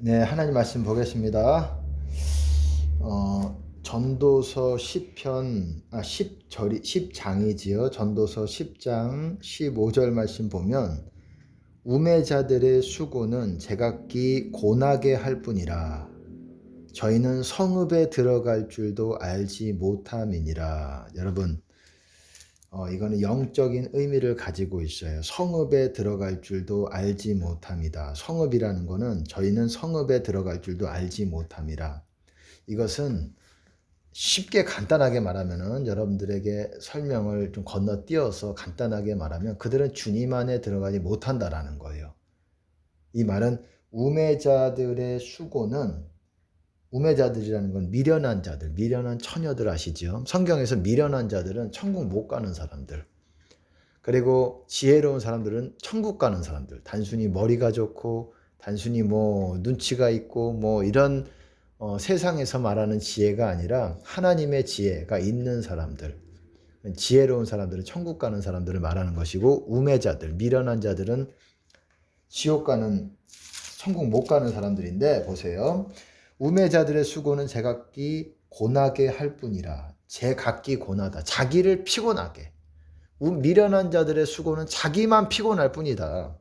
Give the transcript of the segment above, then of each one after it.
네, 하나님 말씀 보겠습니다. 전도서 10편, 10장이지요. 전도서 10장 15절 말씀 보면, 우매자들의 수고는 제각기 고나게 할 뿐이라. 저희는 성읍에 들어갈 줄도 알지 못함이니라. 여러분, 이거는 영적인 의미를 가지고 있어요. 성읍에 들어갈 줄도 알지 못함이다. 성읍이라는 거는 저희는 성읍에 들어갈 줄도 알지 못함이라. 이것은 쉽게 간단하게 말하면은, 여러분들에게 설명을 좀 건너뛰어서 간단하게 말하면, 그들은 주님 안에 들어가지 못한다라는 거예요. 이 말은 우매자들의 수고는, 우매자들이라는 건 미련한 자들, 미련한 처녀들 아시죠? 성경에서 미련한 자들은 천국 못 가는 사람들, 그리고 지혜로운 사람들은 천국 가는 사람들, 단순히 머리가 좋고 단순히 뭐 눈치가 있고 뭐 이런 세상에서 말하는 지혜가 아니라 하나님의 지혜가 있는 사람들, 지혜로운 사람들은 천국 가는 사람들을 말하는 것이고, 우매자들, 미련한 자들은 지옥 가는, 천국 못 가는 사람들인데, 보세요. 우매자들의 수고는 제각기 고나게 할 뿐이라. 제각기 고나다. 자기를 피곤하게. 미련한 자들의 수고는 자기만 피곤할 뿐이다.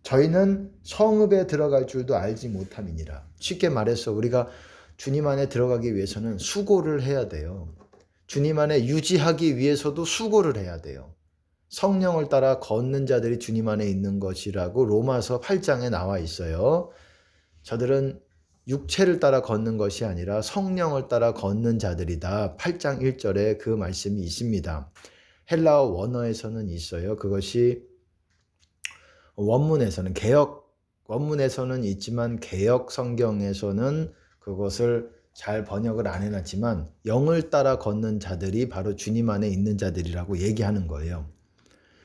저희는 성읍에 들어갈 줄도 알지 못함이니라. 쉽게 말해서 우리가 주님 안에 들어가기 위해서는 수고를 해야 돼요. 주님 안에 유지하기 위해서도 수고를 해야 돼요. 성령을 따라 걷는 자들이 주님 안에 있는 것이라고 로마서 8장에 나와 있어요. 저들은 육체를 따라 걷는 것이 아니라 성령을 따라 걷는 자들이다. 8장 1절에 그 말씀이 있습니다. 헬라어 원어에서는 있어요. 그것이 원문에서는, 개역 원문에서는 있지만 개역 성경에서는 그것을 잘 번역을 안 해놨지만, 영을 따라 걷는 자들이 바로 주님 안에 있는 자들이라고 얘기하는 거예요.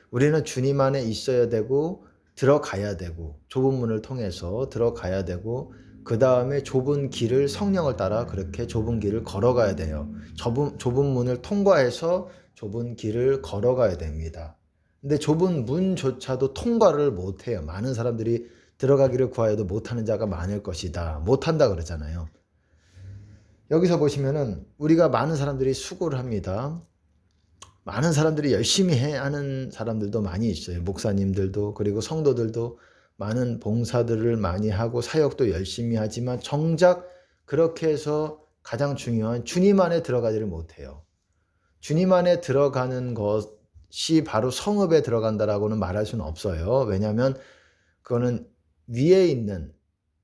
우리는 주님 안에 있어야 되고 들어가야 되고, 좁은 문을 통해서 들어가야 되고, 그 다음에 좁은 길을 성령을 따라 그렇게 좁은 길을 걸어가야 돼요. 좁은 문을 통과해서 좁은 길을 걸어가야 됩니다. 근데 좁은 문조차도 통과를 못해요. 많은 사람들이 들어가기를 구하여도 못하는 자가 많을 것이다. 못한다 그러잖아요. 여기서 보시면은 우리가 많은 사람들이 수고를 합니다. 많은 사람들이 열심히 하는 사람들도 많이 있어요. 목사님들도, 그리고 성도들도 많은 봉사들을 많이 하고 사역도 열심히 하지만, 정작 그렇게 해서 가장 중요한 주님 안에 들어가지를 못해요. 주님 안에 들어가는 것이 바로 성읍에 들어간다라고는 말할 수는 없어요. 왜냐하면 그거는 위에 있는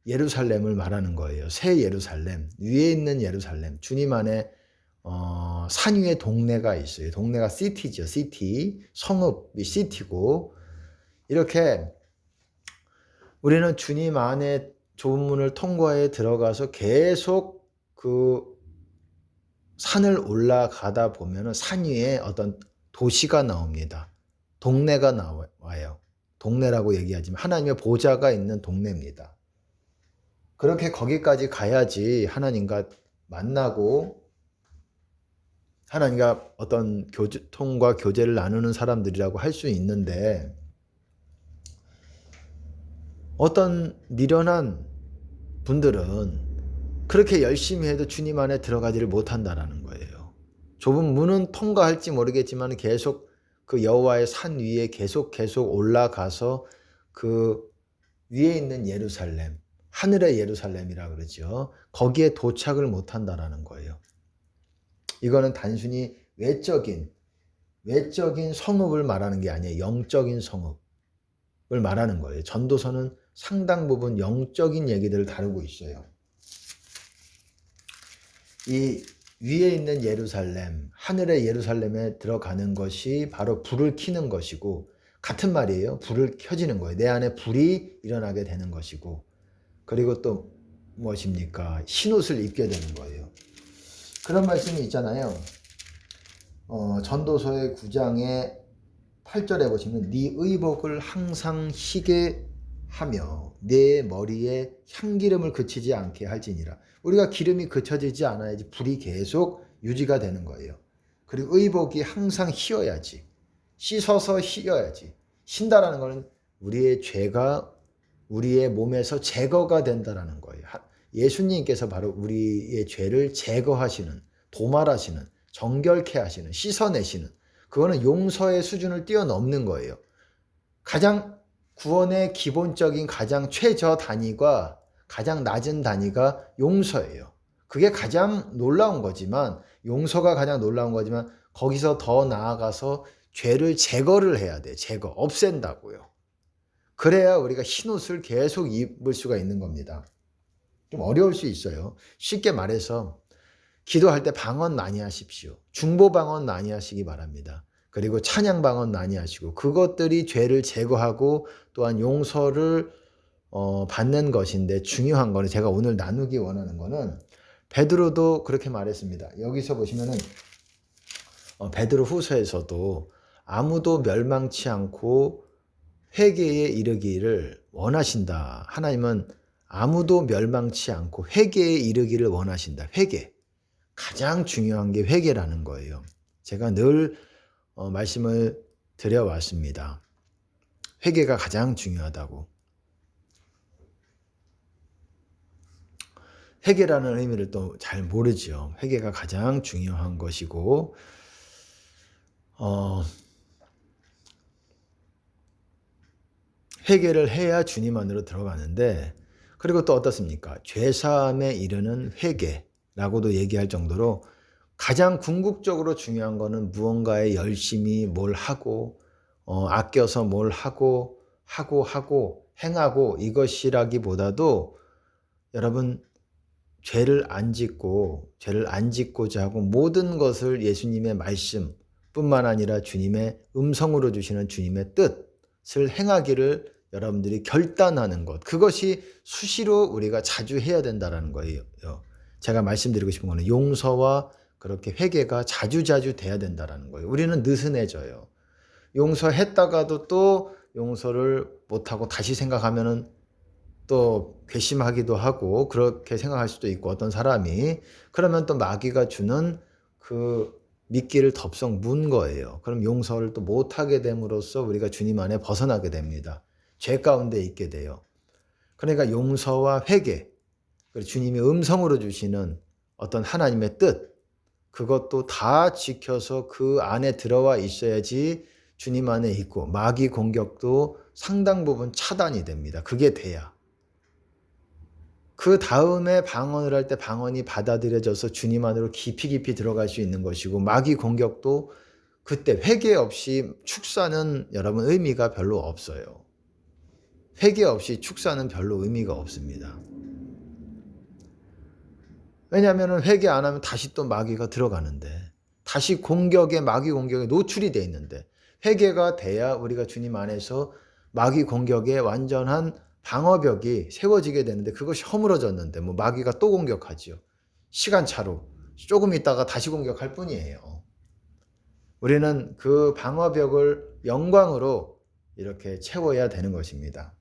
예루살렘을 말하는 거예요. 새 예루살렘, 위에 있는 예루살렘, 주님 안에 산 위에 동네가 있어요. 동네가 시티죠. 시티, 성읍이 시티고, 이렇게 우리는 주님 안에 좁은 문을 통과해 들어가서 계속 그 산을 올라가다 보면 산 위에 어떤 도시가 나옵니다. 동네가 나와요. 동네라고 얘기하지만 하나님의 보좌가 있는 동네입니다. 그렇게 거기까지 가야지 하나님과 만나고 하나님과 어떤 통과 교제를 나누는 사람들이라고 할 수 있는데, 어떤 미련한 분들은 그렇게 열심히 해도 주님 안에 들어가지를 못한다라는 거예요. 좁은 문은 통과할지 모르겠지만 계속 그 여호와의 산 위에 계속 올라가서 그 위에 있는 예루살렘, 하늘의 예루살렘이라 그러죠. 거기에 도착을 못한다라는 거예요. 이거는 단순히 외적인 성읍을 말하는 게 아니에요. 영적인 성읍을 말하는 거예요. 전도서는 상당 부분 영적인 얘기들을 다루고 있어요. 이 위에 있는 예루살렘, 하늘의 예루살렘에 들어가는 것이 바로 불을 켜는 것이고, 같은 말이에요. 불을 켜지는 거예요. 내 안에 불이 일어나게 되는 것이고, 그리고 또 무엇입니까? 흰옷을 입게 되는 거예요. 그런 말씀이 있잖아요. 전도서의 9장의 8절에 보시면, 네 의복을 항상 희게 하며 내 머리에 향기름을 그치지 않게 할지니라. 우리가 기름이 그쳐지지 않아야지 불이 계속 유지가 되는 거예요. 그리고 의복이 항상 희어야지. 씻어서 희어야지. 신다라는 것은 우리의 죄가 우리의 몸에서 제거가 된다라는 거예요. 예수님께서 바로 우리의 죄를 제거하시는, 도말하시는, 정결케 하시는, 씻어내시는, 그거는 용서의 수준을 뛰어넘는 거예요. 가장 구원의 기본적인 가장 최저 단위가, 가장 낮은 단위가 용서예요. 그게 가장 놀라운 거지만, 용서가 가장 놀라운 거지만 거기서 더 나아가서 죄를 제거를 해야 돼. 제거, 없앤다고요. 그래야 우리가 흰옷을 계속 입을 수가 있는 겁니다. 좀 어려울 수 있어요. 쉽게 말해서 기도할 때 방언 많이 하십시오. 중보 방언 많이 하시기 바랍니다. 그리고 찬양 방언 많이 하시고, 그것들이 죄를 제거하고 또한 용서를 받는 것인데, 중요한 거는 제가 오늘 나누기 원하는 거는, 베드로도 그렇게 말했습니다. 여기서 보시면은 베드로 후서에서도 아무도 멸망치 않고 회개에 이르기를 원하신다. 하나님은 아무도 멸망치 않고 회개에 이르기를 원하신다. 회개. 가장 중요한 게 회개라는 거예요. 제가 늘 말씀을 드려왔습니다. 회개가 가장 중요하다고. 회개라는 의미를 또 잘 모르죠. 회개가 가장 중요한 것이고, 회개를 해야 주님 안으로 들어가는데, 그리고 또 어떻습니까? 죄사함에 이르는 회개라고도 얘기할 정도로 가장 궁극적으로 중요한 거는 무언가에 열심히 뭘 하고, 아껴서 뭘 하고 행하고, 이것이라기보다도 여러분, 죄를 안 짓고자 하고 모든 것을 예수님의 말씀 뿐만 아니라 주님의 음성으로 주시는 주님의 뜻을 행하기를 여러분들이 결단하는 것, 그것이 수시로 우리가 자주 해야 된다는 거예요. 제가 말씀드리고 싶은 거는 용서와 그렇게 회개가 자주자주 돼야 된다는 거예요. 우리는 느슨해져요. 용서했다가도 또 용서를 못하고 다시 생각하면은 또 괘씸하기도 하고, 그렇게 생각할 수도 있고, 어떤 사람이 그러면 또 마귀가 주는 그 미끼를 덥석 문 거예요. 그럼 용서를 또 못하게 됨으로써 우리가 주님 안에 벗어나게 됩니다. 죄 가운데 있게 돼요. 그러니까 용서와 회개, 그리고 주님이 음성으로 주시는 어떤 하나님의 뜻, 그것도 다 지켜서 그 안에 들어와 있어야지 주님 안에 있고, 마귀 공격도 상당 부분 차단이 됩니다. 그게 돼야. 그 다음에 방언을 할 때 방언이 받아들여져서 주님 안으로 깊이 들어갈 수 있는 것이고, 마귀 공격도 그때 회개 없이 축사는 여러분 의미가 별로 없어요. 회개 없이 축사는 별로 의미가 없습니다. 왜냐하면 회개 안 하면 다시 또 마귀가 들어가는데, 다시 마귀 공격에 노출이 돼 있는데, 회개가 돼야 우리가 주님 안에서 마귀 공격에 완전한 방어벽이 세워지게 되는데, 그것이 허물어졌는데 뭐 마귀가 또 공격하지요. 시간차로 조금 있다가 다시 공격할 뿐이에요. 우리는 그 방어벽을 영광으로 이렇게 채워야 되는 것입니다.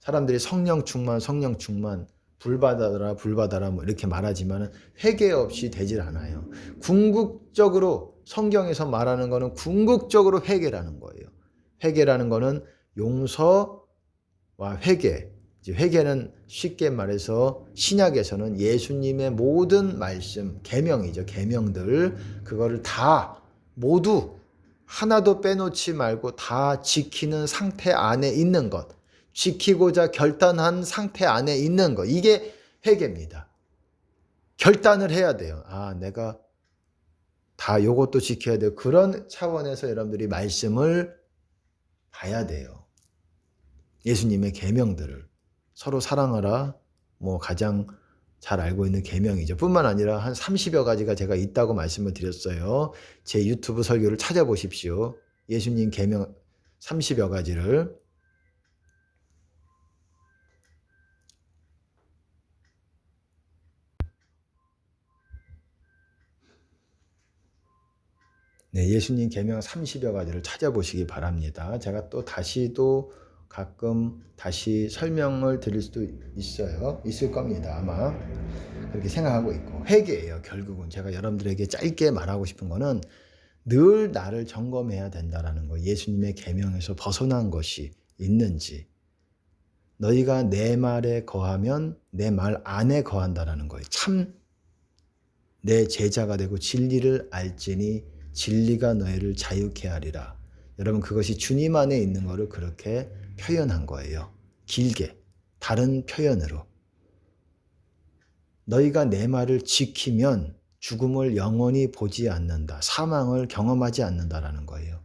사람들이 성령 충만 불 받아라 뭐 이렇게 말하지만 회개 없이 되질 않아요. 궁극적으로 성경에서 말하는 거는 궁극적으로 회개라는 거예요. 회개라는 거는 용서와 회개. 회개는 쉽게 말해서 신약에서는 예수님의 모든 말씀, 계명이죠. 계명들, 그거를 다 모두 하나도 빼놓지 말고 다 지키는 상태 안에 있는 것, 지키고자 결단한 상태 안에 있는 것, 이게 회개입니다. 결단을 해야 돼요. 내가 다 요것도 지켜야 돼요. 그런 차원에서 여러분들이 말씀을 봐야 돼요. 예수님의 계명들을 서로 사랑하라, 뭐 가장 잘 알고 있는 계명이죠. 뿐만 아니라 한 30여 가지가 제가 있다고 말씀을 드렸어요. 제 유튜브 설교를 찾아보십시오. 예수님 계명 30여 가지를. 네, 예수님 계명 30여 가지를 찾아보시기 바랍니다. 제가 또 가끔 다시 설명을 드릴 수도 있을 겁니다. 아마 그렇게 생각하고 있고, 회개예요. 결국은 제가 여러분들에게 짧게 말하고 싶은 거는 늘 나를 점검해야 된다라는 거. 예수님의 계명에서 벗어난 것이 있는지, 너희가 내 말에 거하면 내 말 안에 거한다라는 거예요. 참 내 제자가 되고 진리를 알지니 진리가 너희를 자유케 하리라. 여러분 그것이 주님 안에 있는 거를 그렇게 표현한 거예요. 길게 다른 표현으로. 너희가 내 말을 지키면 죽음을 영원히 보지 않는다. 사망을 경험하지 않는다라는 거예요.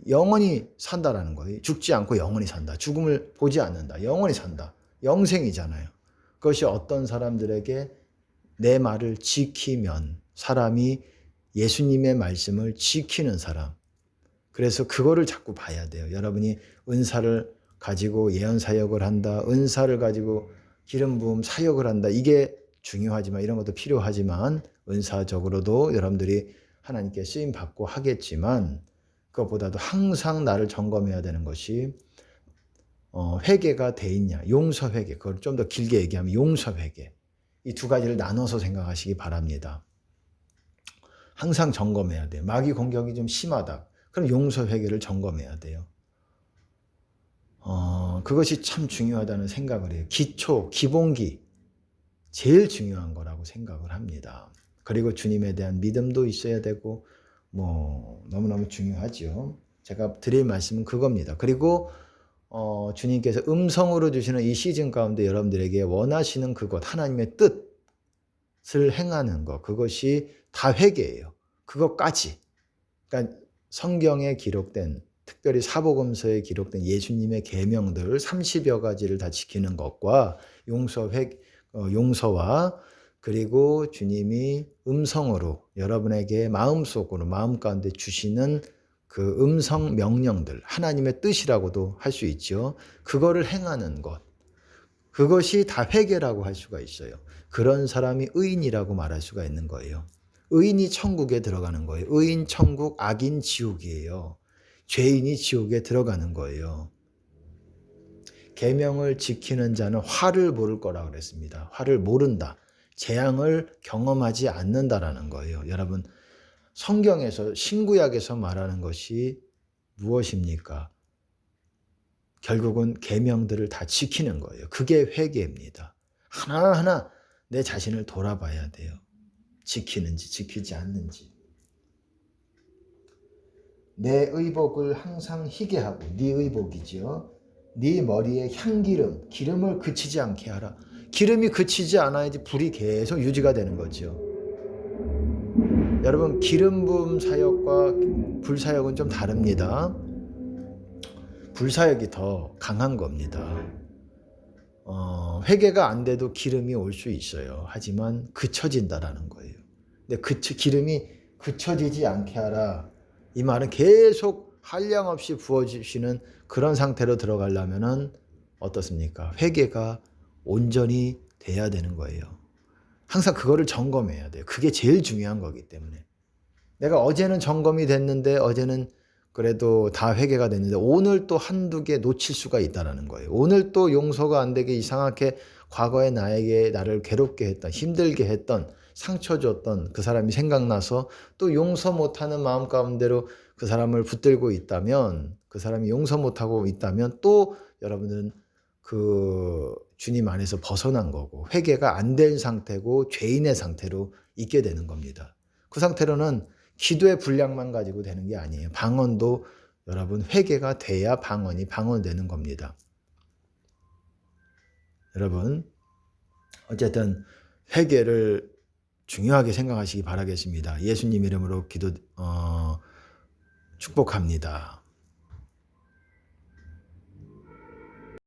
영원히 산다라는 거예요. 죽지 않고 영원히 산다. 죽음을 보지 않는다. 영원히 산다. 영생이잖아요. 그것이 어떤 사람들에게 내 말을 지키면 사람이 예수님의 말씀을 지키는 사람. 그래서 그거를 자꾸 봐야 돼요. 여러분이 은사를 가지고 예언 사역을 한다. 은사를 가지고 기름 부음 사역을 한다. 이게 중요하지만 이런 것도 필요하지만 은사적으로도 여러분들이 하나님께 쓰임 받고 하겠지만 그것보다도 항상 나를 점검해야 되는 것이 회개가 돼 있냐. 용서 회개. 그걸 좀 더 길게 얘기하면 용서 회개. 이 두 가지를 나눠서 생각하시기 바랍니다. 항상 점검해야 돼요. 마귀 공격이 좀 심하다. 그럼 용서 회개를 점검해야 돼요. 그것이 참 중요하다는 생각을 해요. 기초, 기본기. 제일 중요한 거라고 생각을 합니다. 그리고 주님에 대한 믿음도 있어야 되고 너무너무 중요하죠. 제가 드릴 말씀은 그겁니다. 그리고 주님께서 음성으로 주시는 이 시즌 가운데 여러분들에게 원하시는 그것, 하나님의 뜻을 행하는 것, 그것이 다 회개예요. 그것까지. 그러니까 성경에 기록된, 특별히 사복음서에 기록된 예수님의 계명들 30여 가지를 다 지키는 것과 용서와 그리고 주님이 음성으로 여러분에게 마음속으로 마음 가운데 주시는 그 음성 명령들, 하나님의 뜻이라고도 할 수 있죠. 그거를 행하는 것. 그것이 다 회개라고 할 수가 있어요. 그런 사람이 의인이라고 말할 수가 있는 거예요. 의인이 천국에 들어가는 거예요. 의인 천국, 악인 지옥이에요. 죄인이 지옥에 들어가는 거예요. 계명을 지키는 자는 화를 모를 거라고 그랬습니다. 화를 모른다. 재앙을 경험하지 않는다라는 거예요. 여러분 성경에서 신구약에서 말하는 것이 무엇입니까? 결국은 계명들을 다 지키는 거예요. 그게 회개입니다. 하나하나 내 자신을 돌아봐야 돼요. 지키는지 지키지 않는지. 내 의복을 항상 희게 하고 네 의복이죠. 네 머리에 향기름, 기름을 그치지 않게 하라. 기름이 그치지 않아야지 불이 계속 유지가 되는 거죠. 여러분 기름 부음 사역과 불 사역은 좀 다릅니다. 불 사역이 더 강한 겁니다. 회개가 안 돼도 기름이 올 수 있어요. 하지만 그쳐진다라는 거예요. 근데 기름이 그쳐지지 않게 하라. 이 말은 계속 한량없이 부어주시는 그런 상태로 들어가려면은 어떻습니까? 회개가 온전히 돼야 되는 거예요. 항상 그거를 점검해야 돼요. 그게 제일 중요한 거기 때문에. 내가 어제는 점검이 됐는데 어제는 그래도 다 회개가 됐는데 오늘 또 한두 개 놓칠 수가 있다는 거예요. 오늘 또 용서가 안 되게 이상하게 과거에 나를 괴롭게 했던, 힘들게 했던, 상처 줬던 그 사람이 생각나서 또 용서 못하는 마음 가운데로 그 사람을 붙들고 있다면, 그 사람이 용서 못하고 있다면 또 여러분들은 그 주님 안에서 벗어난 거고 회개가 안 된 상태고 죄인의 상태로 있게 되는 겁니다. 그 상태로는 기도의 분량만 가지고 되는 게 아니에요. 방언도 여러분 회개가 돼야 방언되는 겁니다. 여러분 어쨌든 회개를 중요하게 생각하시기 바라겠습니다. 예수님 이름으로 축복합니다.